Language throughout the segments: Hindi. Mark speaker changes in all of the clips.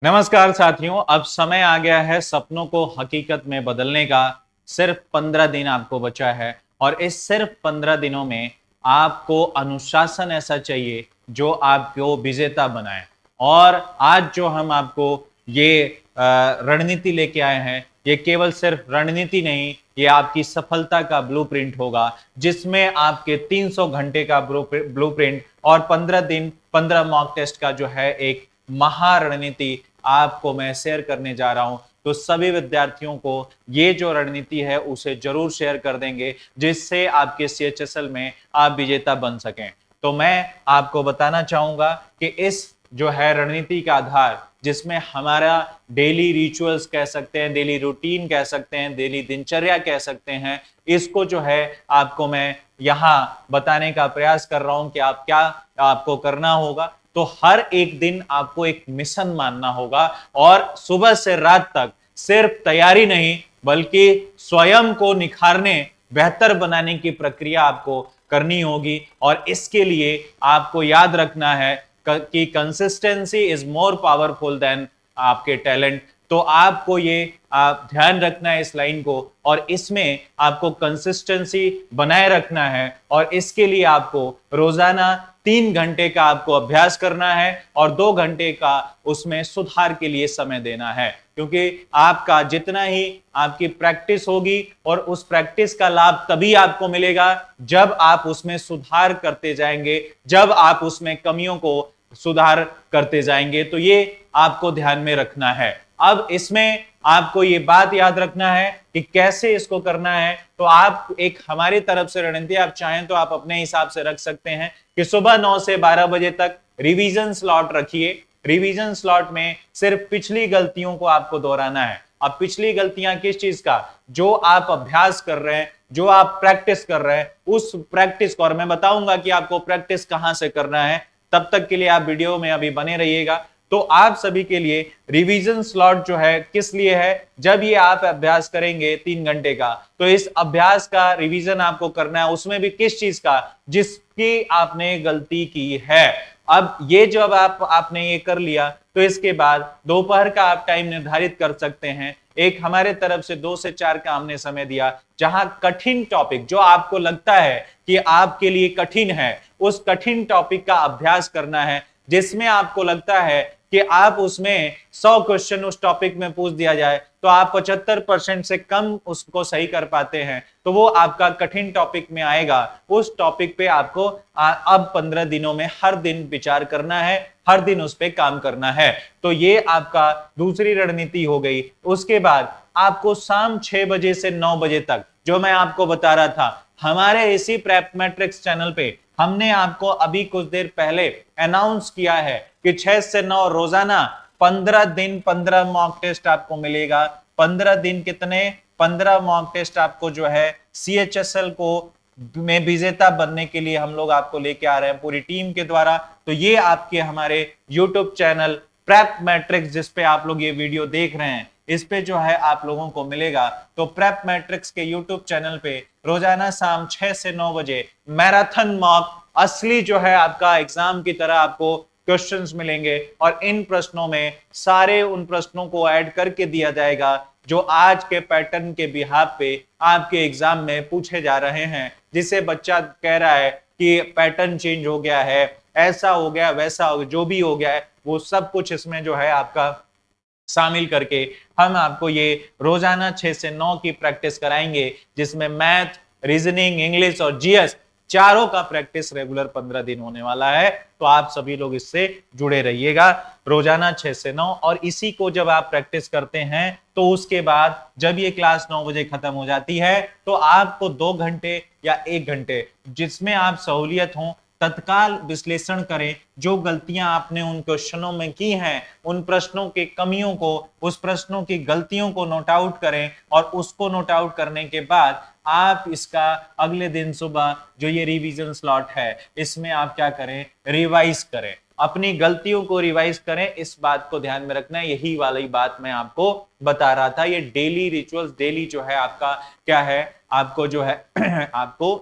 Speaker 1: नमस्कार साथियों, अब समय आ गया है सपनों को हकीकत में बदलने का। सिर्फ 15 दिन आपको बचा है और इस सिर्फ 15 दिनों में आपको अनुशासन ऐसा चाहिए जो आपको विजेता बनाए। और आज जो हम आपको ये रणनीति लेके आए हैं, ये केवल सिर्फ रणनीति नहीं, ये आपकी सफलता का ब्लूप्रिंट होगा, जिसमें आपके 300 घंटे का ब्लूप्रिंट और 15 दिन 15 मॉक टेस्ट का जो है एक महारणनीति आपको मैं शेयर करने जा रहा हूं। तो सभी विद्यार्थियों को ये जो रणनीति है उसे जरूर शेयर कर देंगे, जिससे आपके सीएचएसएल में आप विजेता बन सकें। तो मैं आपको बताना चाहूंगा कि इस जो है रणनीति का आधार, जिसमें हमारा डेली रिचुअल्स कह सकते हैं, डेली रूटीन कह सकते हैं, डेली दिनचर्या कह सकते हैं, इसको जो है आपको मैं यहां बताने का प्रयास कर रहा हूं कि आप क्या आपको करना होगा। तो हर एक दिन आपको एक मिशन मानना होगा और सुबह से रात तक सिर्फ तैयारी नहीं बल्कि स्वयं को निखारने, बेहतर बनाने की प्रक्रिया आपको करनी होगी। और इसके लिए आपको याद रखना है कि consistency is more powerful than आपके टैलेंट। तो आपको ये ध्यान रखना है इस लाइन को, और इसमें आपको कंसिस्टेंसी बनाए रखना है। और इसके लिए आपको रोजाना 3 घंटे का आपको अभ्यास करना है और 2 घंटे का उसमें सुधार के लिए समय देना है, क्योंकि आपका जितना ही आपकी प्रैक्टिस होगी और उस प्रैक्टिस का लाभ तभी आपको मिलेगा जब आप उसमें सुधार करते जाएंगे, जब आप उसमें कमियों को सुधार करते जाएंगे। तो ये आपको ध्यान में रखना है। अब इसमें आपको ये बात याद रखना है कि कैसे इसको करना है। तो आप एक हमारी तरफ से रणनीति आप चाहें तो आप अपने हिसाब से रख सकते हैं कि सुबह 9 से 12 बजे तक रिवीजन स्लॉट रखिए। रिवीजन स्लॉट में सिर्फ पिछली गलतियों को आपको दोहराना है। अब पिछली गलतियां किस चीज का? जो आप अभ्यास कर रहे हैं, जो आप प्रैक्टिस कर रहे हैं, उस प्रैक्टिस को, और मैं बताऊंगा कि आपको प्रैक्टिस कहां से करना है। तब तक के लिए आप वीडियो में अभी बने रहिएगा। तो आप सभी के लिए रिवीजन स्लॉट जो है किस लिए है? जब ये आप अभ्यास करेंगे 3 घंटे का, तो इस अभ्यास का रिवीजन आपको करना है, उसमें भी किस चीज का? जिसकी आपने गलती की है। अब ये जब आपने ये कर लिया, तो इसके बाद दोपहर का आप टाइम निर्धारित कर सकते हैं। एक हमारे तरफ से 2 से 4 का हमने समय दिया, जहां कठिन टॉपिक जो आपको लगता है कि आपके लिए कठिन है, उस कठिन टॉपिक का अभ्यास करना है, जिसमें आपको लगता है कि आप उसमें 100 क्वेश्चन उस टॉपिक में पूछ दिया जाए तो आप 75% से कम उसको सही कर पाते हैं, तो वो आपका कठिन टॉपिक में आएगा। उस टॉपिक पे आपको अब 15 दिनों में हर दिन विचार करना है, हर दिन उस पर काम करना है। तो ये आपका दूसरी रणनीति हो गई। उसके बाद आपको शाम 6 बजे से 9 बजे तक, जो मैं आपको बता रहा था, हमारे इसी प्रेप मैट्रिक्स चैनल पे हमने आपको अभी कुछ देर पहले अनाउंस किया है कि 6 से 9 रोजाना 15 दिन 15 मॉक टेस्ट आपको मिलेगा। 15 दिन कितने? 15 मॉक टेस्ट आपको जो है सीएचएसएल को में विजेता बनने के लिए हम लोग आपको लेके आ रहे हैं पूरी टीम के द्वारा। तो ये आपके हमारे यूट्यूब चैनल प्रेप मैट्रिक्स, जिसपे आप लोग ये वीडियो देख रहे हैं, इस पे जो है आप लोगों को मिलेगा। तो प्रेप मैट्रिक्स के यूट्यूब चैनल पे रोजाना शाम 6 से 9 बजे मैराथन मॉक, असली जो है आपका एग्जाम की तरह आपको क्वेश्चंस मिलेंगे, और इन प्रश्नों में सारे उन प्रश्नों को ऐड करके दिया जाएगा जो आज के पैटर्न के बिहाफ पे आपके एग्जाम में पूछे जा रहे हैं। जिसे बच्चा कह रहा है कि पैटर्न चेंज हो गया है, ऐसा हो गया, वैसा हो गया, जो भी हो गया है, वो सब कुछ इसमें जो है आपका शामिल करके हम आपको ये रोजाना 6 से 9 की प्रैक्टिस कराएंगे, जिसमें मैथ, रीजनिंग, इंग्लिश और जीएस चारों का प्रैक्टिस रेगुलर 15 दिन होने वाला है। तो आप सभी लोग इससे जुड़े रहिएगा रोजाना 6 से 9। और इसी को जब आप प्रैक्टिस करते हैं, तो उसके बाद जब ये क्लास 9 बजे खत्म हो जाती है, तो आपको 2 घंटे या 1 घंटे, जिसमें आप सहूलियत हो, तत्काल विश्लेषण करें। जो गलतियां आपने उन क्वेश्चनों में की हैं, उन प्रश्नों के कमियों को, उस प्रश्नों की गलतियों को नोट आउट करें, और उसको नोट आउट करने के बाद आप इसका अगले दिन सुबह जो ये रिवीजन स्लॉट है, इसमें आप क्या करें? रिवाइज करें, अपनी गलतियों को रिवाइज करें। इस बात को ध्यान में रखना है, यही वाली बात मैं आपको बता रहा था। ये डेली रिचुअल्स, डेली जो है आपका क्या है, आपको जो है आपको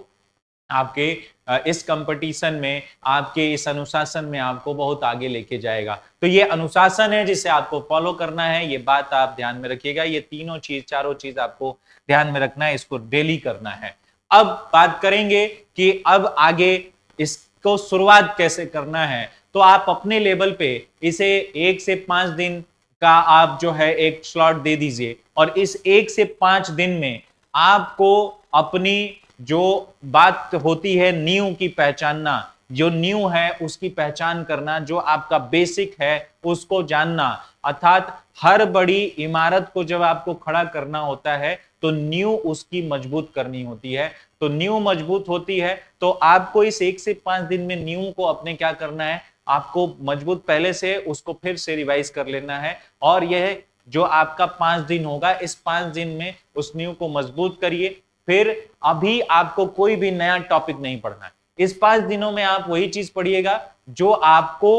Speaker 1: आपके इस कंपटीशन में, आपके इस अनुशासन में आपको बहुत आगे लेके जाएगा। तो ये अनुशासन है जिसे आपको फॉलो करना है, ये बात आप ध्यान में रखिएगा। ये तीनों चीज, चारों चीज आपको ध्यान में रखना है, इसको डेली करना है। अब बात करेंगे कि अब आगे इसको शुरुआत कैसे करना है। तो आप अपने लेवल पे इसे 1 से 5 दिन का आप जो है एक स्लॉट दे दीजिए, और इस 1 से 5 दिन में आपको अपनी जो बात होती है नींव की पहचानना, जो नींव है उसकी पहचान करना, जो आपका बेसिक है उसको जानना। अर्थात हर बड़ी इमारत को जब आपको खड़ा करना होता है तो नींव उसकी मजबूत करनी होती है। तो नींव मजबूत होती है तो आपको इस 1 से 5 दिन में नींव को अपने क्या करना है, आपको मजबूत पहले से उसको फिर से रिवाइज कर लेना है। और यह जो आपका 5 दिन होगा, इस 5 दिन में उस नींव को मजबूत करिए। फिर अभी आपको कोई भी नया टॉपिक नहीं पढ़ना है। इस 5 दिनों में आप वही चीज पढ़िएगा जो आपको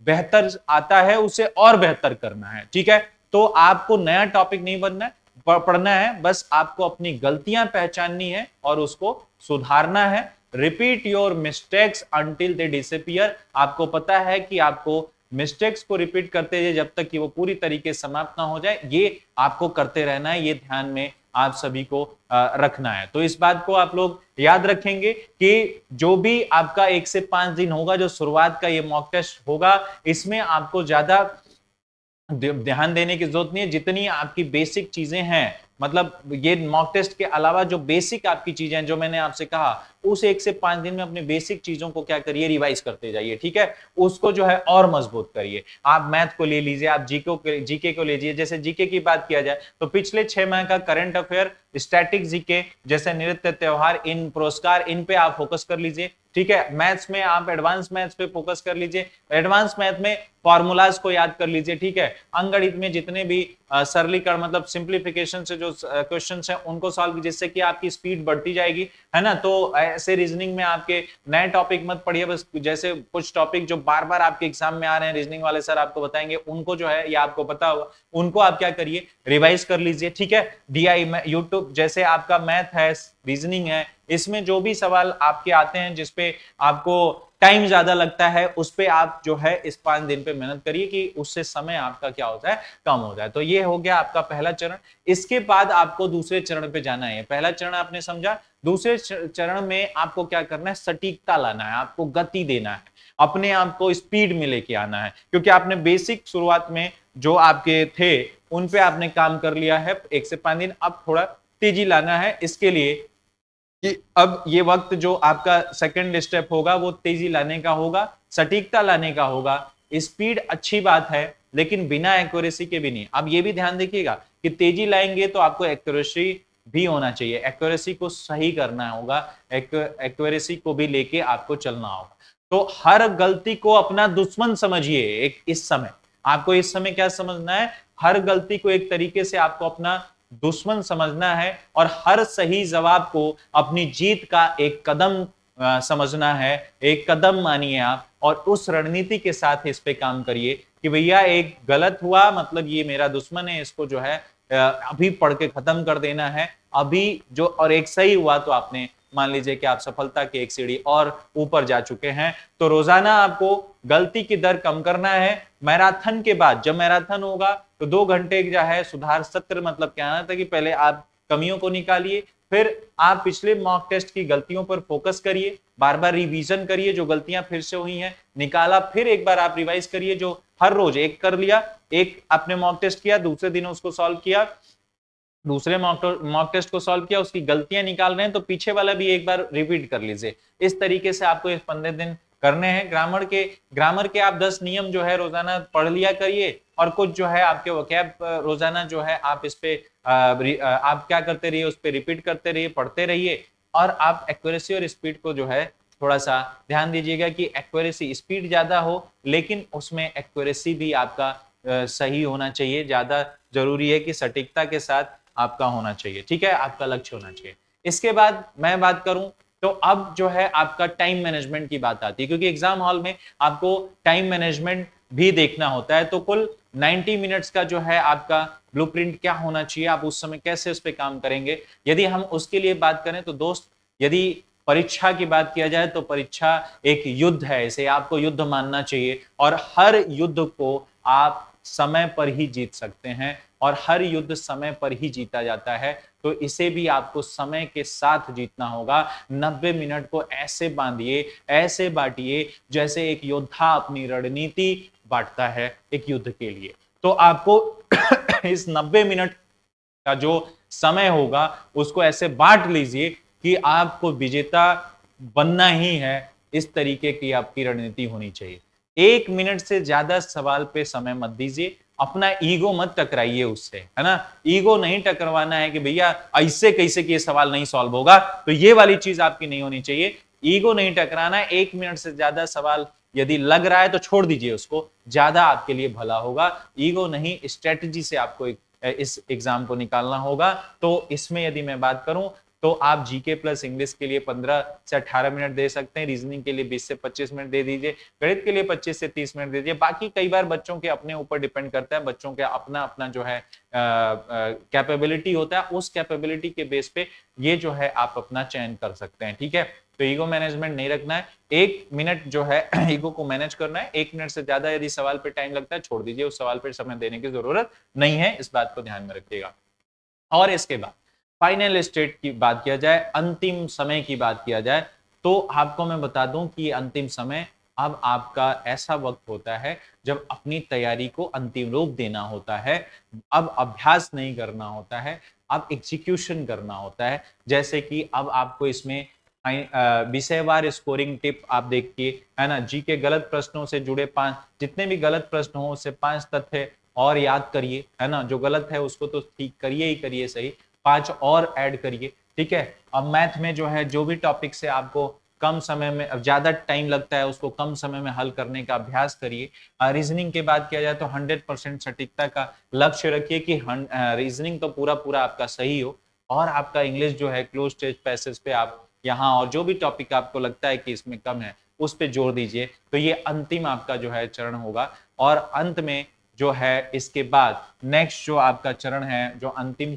Speaker 1: बेहतर आता है, उसे और बेहतर करना है। ठीक है, तो आपको नया टॉपिक नहीं बनना है, पढ़ना है, बस आपको अपनी गलतियां पहचाननी है और उसको सुधारना है। Repeat your mistakes until they disappear. आपको पता है कि आपको मिस्टेक्स को रिपीट करते रहिए जब तक कि वो पूरी तरीके से समाप्त ना हो जाए। ये आपको करते रहना है, ये ध्यान में आप सभी को रखना है। तो इस बात को आप लोग याद रखेंगे कि जो भी आपका 1 से 5 दिन होगा, जो शुरुआत का ये मॉक टेस्ट होगा, इसमें आपको ज्यादा ध्यान देने की जरूरत नहीं है। जितनी आपकी बेसिक चीजें हैं, मतलब ये मॉक टेस्ट के अलावा जो बेसिक आपकी चीजें हैं, जो मैंने आपसे कहा, उस 1 से 5 दिन में अपने बेसिक चीजों को क्या करिए, रिवाइज करते जाइए। ठीक है, उसको जो है और मजबूत करिए। आप मैथ को ले लीजिए, आप जीके को लीजिए। जैसे जीके की बात किया जाए तो पिछले 6 माह का करंट अफेयर, स्टैटिक जीके, जैसे नृत्य, त्योहार, इन पुरस्कार, इन पे आप फोकस कर लीजिए। ठीक है, मैथ्स में आप एडवांस मैथ्स पे फोकस कर लीजिए, एडवांस मैथ में फॉर्मूलाज को याद कर लीजिए। ठीक है, अंकगणित में जितने भी सरलीकरण मतलब सिंप्लीफिकेशन से जो क्वेश्चंस हैं उनको सॉल्व कीजिए, जिससे कि आपकी स्पीड बढ़ती जाएगी, है ना। तो ऐसे रीजनिंग में आपके नए टॉपिक मत पढ़िए, बस जैसे कुछ टॉपिक जो बार बार आपके एग्जाम में आ रहे हैं, रीजनिंग वाले सर आपको बताएंगे, उनको जो है या आपको पता होगा, उनको आप क्या करिए, रिवाइज कर लीजिए। ठीक है, डीआई में यूट्यूब जैसे आपका मैथ है, रीजनिंग है, इसमें जो भी सवाल आपके आते हैं जिसपे आपको टाइम ज्यादा लगता है, उस पे आप जो है इस 5 दिन पे मेहनत करिए कि उससे समय आपका क्या होता है, कम हो जाए। तो ये हो गया आपका पहला चरण। इसके बाद आपको दूसरे चरण पे जाना है। पहला चरण आपने समझा, दूसरे चरण में आपको क्या करना है, सटीकता लाना है, आपको गति देना है, अपने आप को स्पीड में लेके आना है। क्योंकि आपने बेसिक शुरुआत में जो आपके थे उन पे आपने काम कर लिया है 1 से 5 दिन, अब थोड़ा तेजी लाना है। इसके लिए कि अब ये वक्त जो आपका सेकंड स्टेप होगा वो तेजी लाने का होगा, सटीकता लाने का होगा। स्पीड अच्छी बात है लेकिन बिना एक्यूरेसी के भी नहीं। अब ये भी ध्यान देखिएगा कि तेजी लाएंगे तो आपको एक्यूरेसी भी होना चाहिए, एक्यूरेसी को सही करना होगा, एक्यूरेसी को भी लेके आपको चलना होगा। तो हर गलती को अपना दुश्मन समझिए। एक इस समय आपको इस समय क्या समझना है, हर गलती को एक तरीके से आपको अपना दुश्मन समझना है और हर सही जवाब को अपनी जीत का एक कदम समझना है। एक कदम मानिए आप और उस रणनीति के साथ इस पे काम करिए कि भैया एक गलत हुआ मतलब ये मेरा दुश्मन है, इसको जो है अभी पढ़ के खत्म कर देना है अभी जो, और एक सही हुआ तो आपने मान लीजिए कि आप सफलता की एक सीढ़ी और ऊपर जा चुके हैं। तो रोजाना आपको गलती की दर कम करना है। मैराथन के बाद जब मैराथन होगा तो 2 घंटे जो है सुधार सत्र, मतलब क्या था कि पहले आप कमियों को निकालिए, फिर आप पिछले मॉक टेस्ट की गलतियों पर फोकस करिए, बार बार रिवीजन करिए, जो गलतियां फिर से हुई हैं निकाला, फिर एक बार आप रिवाइज करिए। जो हर रोज एक कर लिया, एक आपने मॉक टेस्ट किया, दूसरे दिन उसको सॉल्व किया, दूसरे मॉक टेस्ट को सॉल्व किया, उसकी गलतियां निकाल रहे हैं तो पीछे वाला भी एक बार रिपीट कर लीजिए। इस तरीके से आपको इस 15 दिन करने हैं। ग्रामर के आप 10 नियम जो है रोजाना पढ़ लिया करिए, और कुछ जो है आपके वोकैब रोजाना जो है आप इस पे आप क्या करते रहिए, उस पे रिपीट करते रहिए, पढ़ते रहिए। और आप एक्यूरेसी और स्पीड को जो है थोड़ा सा ध्यान दीजिएगा कि एक्यूरेसी, स्पीड ज्यादा हो लेकिन उसमें एक्यूरेसी भी आपका सही होना चाहिए। ज्यादा जरूरी है कि सटीकता के साथ आपका होना चाहिए। ठीक है, आपका लक्ष्य होना चाहिए। इसके बाद मैं बात करूं तो अब जो है आपका टाइम मैनेजमेंट की बात आती है, क्योंकि एग्जाम हॉल में आपको टाइम मैनेजमेंट भी देखना होता है। तो कुल 90 मिनट्स का जो है आपका ब्लूप्रिंट क्या होना चाहिए, आप उस समय कैसे उस पर काम करेंगे। यदि हम उसके लिए बात करें तो दोस्त, यदि परीक्षा की बात किया जाए तो परीक्षा एक युद्ध है, इसे आपको युद्ध मानना चाहिए और हर युद्ध को आप समय पर ही जीत सकते हैं और हर युद्ध समय पर ही जीता जाता है। तो इसे भी आपको समय के साथ जीतना होगा। 90 मिनट को ऐसे बांधिए, ऐसे बांटिए जैसे एक योद्धा अपनी रणनीति बांटता है एक युद्ध के लिए। तो आपको इस 90 मिनट का जो समय होगा उसको ऐसे बांट लीजिए कि आपको विजेता बनना ही है, इस तरीके की आपकी रणनीति होनी चाहिए। 1 मिनट से ज्यादा सवाल पे समय मत दीजिए, अपना ईगो मत टकराइए उससे, है ना? ईगो नहीं टकरवाना है कि भैया ऐसे कैसे कि ये सवाल नहीं सॉल्व होगा, तो ये वाली चीज आपकी नहीं होनी चाहिए। ईगो नहीं टकराना है, 1 मिनट से ज्यादा सवाल यदि लग रहा है तो छोड़ दीजिए उसको, ज्यादा आपके लिए भला होगा। ईगो नहीं, स्ट्रेटजी से आपको इस एग्जाम को निकालना होगा। तो इसमें यदि मैं बात करूं तो आप जीके प्लस इंग्लिश के लिए 15 से 18 मिनट दे सकते हैं, रीजनिंग के लिए 20 से 25 मिनट दे दीजिए, गणित के लिए 25 से 30 मिनट दे दीजिए। बाकी कई बार बच्चों के अपने ऊपर डिपेंड करता है, बच्चों के अपना अपना जो है कैपेबिलिटी होता है, उस कैपेबिलिटी के बेस पे ये जो है आप अपना चयन कर सकते हैं, ठीक है? तो ईगो मैनेजमेंट नहीं रखना है, 1 मिनट जो है ईगो को मैनेज करना है। 1 मिनट से ज्यादा यदि सवाल पे टाइम लगता है छोड़ दीजिए, उस सवाल पे समय देने की जरूरत नहीं है, इस बात को ध्यान में रखिएगा। और इसके बाद फाइनल स्टेट की बात किया जाए, अंतिम समय की बात किया जाए, तो आपको मैं बता दूं कि अंतिम समय अब आपका ऐसा वक्त होता है जब अपनी तैयारी को अंतिम रूप देना होता है। अब अभ्यास नहीं करना होता है, अब एग्जीक्यूशन करना होता है। जैसे कि अब आपको इसमें विषयवार स्कोरिंग टिप आप देखिए, है ना? जी के गलत प्रश्नों से जुड़े 5 जितने भी गलत प्रश्न हो उससे 5 तथ्य और याद करिए, है ना? जो गलत है उसको तो ठीक करिए ही करिए, सही 5 और ऐड करिए, ठीक है? अब मैथ में जो है जो भी टॉपिक से आपको कम समय में अब ज्यादा टाइम लगता है उसको कम समय में हल करने का अभ्यास करिए। रीजनिंग की बात किया जाए तो 100% सटीकता का लक्ष्य रखिए कि रीजनिंग तो पूरा पूरा आपका सही हो और आपका इंग्लिश जो है क्लोज टेस्ट पैसेज पे आप यहाँ और जो भी टॉपिक आपको लगता है कि इसमें कम है उस पर जोर दीजिए। तो ये अंतिम आपका जो है चरण होगा और अंत में जो है इसके बाद नेक्स्ट जो आपका चरण है जो अंतिम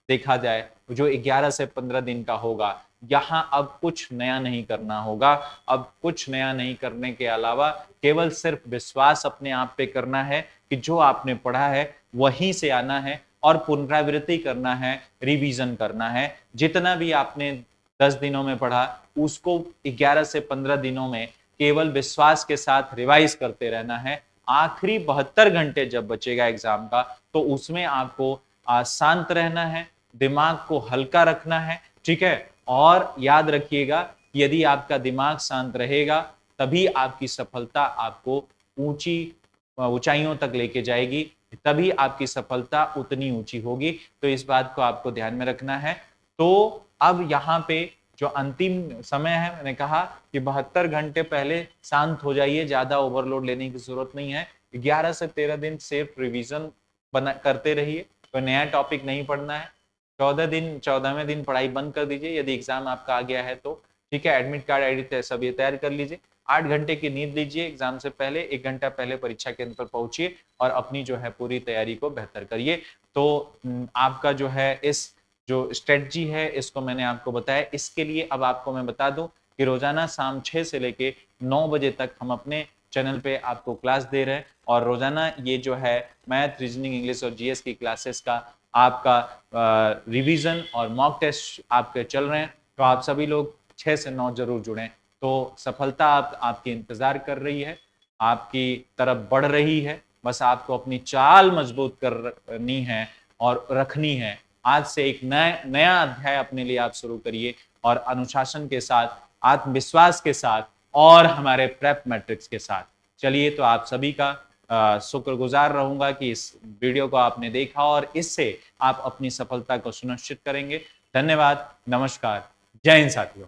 Speaker 1: देखा जाए जो 11 से 15 दिन का होगा, यहाँ अब कुछ नया नहीं करना होगा। अब कुछ नया नहीं करने के अलावा केवल सिर्फ विश्वास अपने आप पे करना है कि जो आपने पढ़ा है वहीं से आना है और पुनरावृत्ति करना है, रिवीजन करना है। जितना भी आपने 10 दिनों में पढ़ा उसको 11 से 15 दिनों में केवल विश्वास के साथ रिवाइज करते रहना है। आखिरी 72 घंटे जब बचेगा एग्जाम का तो उसमें आपको शांत रहना है, दिमाग को हल्का रखना है, ठीक है? और याद रखिएगा यदि आपका दिमाग शांत रहेगा तभी आपकी सफलता आपको ऊंची ऊंचाइयों तक लेके जाएगी, तभी आपकी सफलता उतनी ऊंची होगी। तो इस बात को आपको ध्यान में रखना है। तो अब यहाँ पे जो अंतिम समय है, मैंने कहा कि 72 घंटे पहले शांत हो जाइए, ज्यादा ओवरलोड लेने की जरूरत नहीं है। 11 से 13 दिन सिर्फ रिवीजन बना करते रहिए, कोई नया टॉपिक नहीं पढ़ना है। 14वें दिन पढ़ाई बंद कर दीजिए यदि एग्जाम आपका आ गया है तो, ठीक है? एडमिट कार्ड आईडी सब ये तैयार कर लीजिए। 8 घंटे की नींद लीजिए एग्जाम से पहले, 1 घंटा पहले परीक्षा केंद्र पर पहुंचिए और अपनी जो है पूरी तैयारी को बेहतर करिए। तो आपका जो है इस जो स्ट्रेटजी है इसको मैंने आपको बताया। इसके लिए अब आपको मैं बता दूं कि रोजाना शाम 6 से लेके 9 बजे तक हम अपने चैनल पे आपको क्लास दे रहे हैं और रोजाना ये जो है मैथ, रीजनिंग, इंग्लिश और जीएस की क्लासेस का आपका रिवीजन और मॉक टेस्ट आपके चल रहे हैं। तो आप सभी लोग 6 से 9 जरूर जुड़ें। तो सफलता आपकी इंतजार कर रही है, आपकी तरफ बढ़ रही है, बस आपको अपनी चाल मजबूत करनी है और रखनी है। आज से एक नया अध्याय अपने लिए आप शुरू करिए और अनुशासन के साथ, आत्मविश्वास के साथ और हमारे प्रेप मैट्रिक्स के साथ। चलिए, तो आप सभी का शुक्रगुजार रहूंगा कि इस वीडियो को आपने देखा और इससे आप अपनी सफलता को सुनिश्चित करेंगे। धन्यवाद, नमस्कार, जय हिंद साथियों।